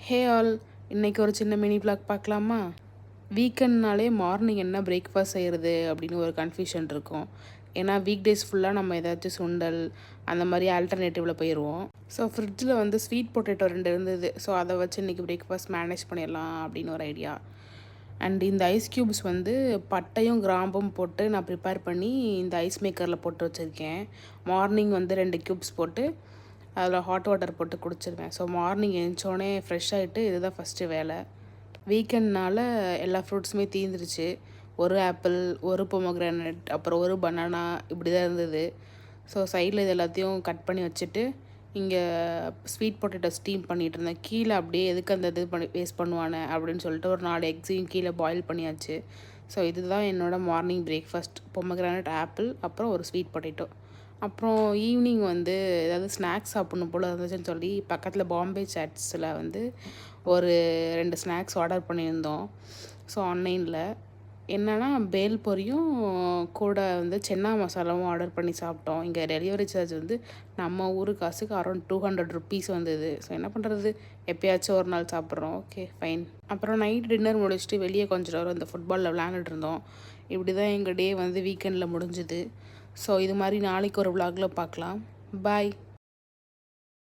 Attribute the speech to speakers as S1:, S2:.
S1: Hey all, இன்றைக்கி ஒரு சின்ன மினி vlog பார்க்கலாமா? வீக்கெண்ட்னாலே மார்னிங் என்ன பிரேக்ஃபாஸ்ட் செய்கிறது அப்படின்னு ஒரு கன்ஃபியூஷன் இருக்கும். ஏன்னா வீக் டேஸ் ஃபுல்லாக நம்ம ஏதாச்சும் சுண்டல் அந்த மாதிரி ஆல்டர்னேட்டிவில் போயிடுவோம். ஸோ ஃப்ரிட்ஜில் வந்து ஸ்வீட் பொட்டேட்டோ 2 இருந்தது. ஸோ அதை வச்சு இன்றைக்கி பிரேக்ஃபாஸ்ட் மேனேஜ் பண்ணிடலாம் அப்படின்னு ஒரு ஐடியா. அண்ட் இந்த ஐஸ் க்யூப்ஸ் வந்து பட்டையும் கிராம்பும் போட்டு நான் ப்ரிப்பேர் பண்ணி இந்த ஐஸ் மேக்கரில் போட்டு வச்சுருக்கேன். மார்னிங் வந்து 2 க்யூப்ஸ் போட்டு அதில் ஹாட் வாட்டர் போட்டு குடிச்சிருவேன். ஸோ மார்னிங் எழுந்தோடனே ஃப்ரெஷ் ஆகிட்டு இதுதான் ஃபஸ்ட்டு வேலை. வீக்கெண்ட்னால் எல்லா ஃப்ரூட்ஸுமே தீர்ந்துருச்சு. ஒரு ஆப்பிள், ஒரு பொமோகிரானட், அப்புறம் ஒரு பனானா இப்படி தான் இருந்தது. ஸோ சைடில் இது எல்லாத்தையும் கட் பண்ணி வச்சுட்டு இங்கே ஸ்வீட் பொட்டேட்டோ ஸ்டீம் பண்ணிகிட்டு இருந்தேன். கீழே அப்படியே எதுக்கு அந்த இது பண்ணி வேஸ்ட் பண்ணுவானே அப்படின்னு சொல்லிட்டு ஒரு 4 எக்ஸையும் கீழே பாயில் பண்ணியாச்சு. ஸோ இதுதான் என்னோடய மார்னிங் பிரேக்ஃபாஸ்ட். பொமோகிரானட், ஆப்பிள், அப்புறம் ஒரு ஸ்வீட் பொட்டேட்டோ. அப்புறம் ஈவினிங் வந்து ஏதாவது ஸ்நாக்ஸ் சாப்பிட்ணும் போல் இருந்துச்சுன்னு சொல்லி பக்கத்தில் பாம்பே சாட்ஸில் வந்து ஒரு 2 ஸ்நாக்ஸ் ஆர்டர் பண்ணியிருந்தோம். ஸோ ஆன்லைனில் என்னென்னா பேல் பொரியும் கூட வந்து சென்னா மசாலாவும் ஆர்டர் பண்ணி சாப்பிட்டோம். இங்கே டெலிவரி சார்ஜ் வந்து நம்ம ஊர் காசுக்கு அரௌண்ட் 200 ருப்பீஸ் வந்தது. ஸோ என்ன பண்ணுறது, எப்போயாச்சும் ஒரு நாள் சாப்பிட்றோம். Okay fine. அப்புறம் நைட் டின்னர் முடிச்சுட்டு வெளியே கொஞ்சம் நேரம் இந்த ஃபுட்பாலில் விளையாண்டுட்டு இருந்தோம். இப்படி தான் எங்கள் டே வந்து வீக்கெண்டில் முடிஞ்சுது. ஸோ இது மாதிரி நாளைக்கு ஒரு vlogல பார்க்கலாம். பாய்.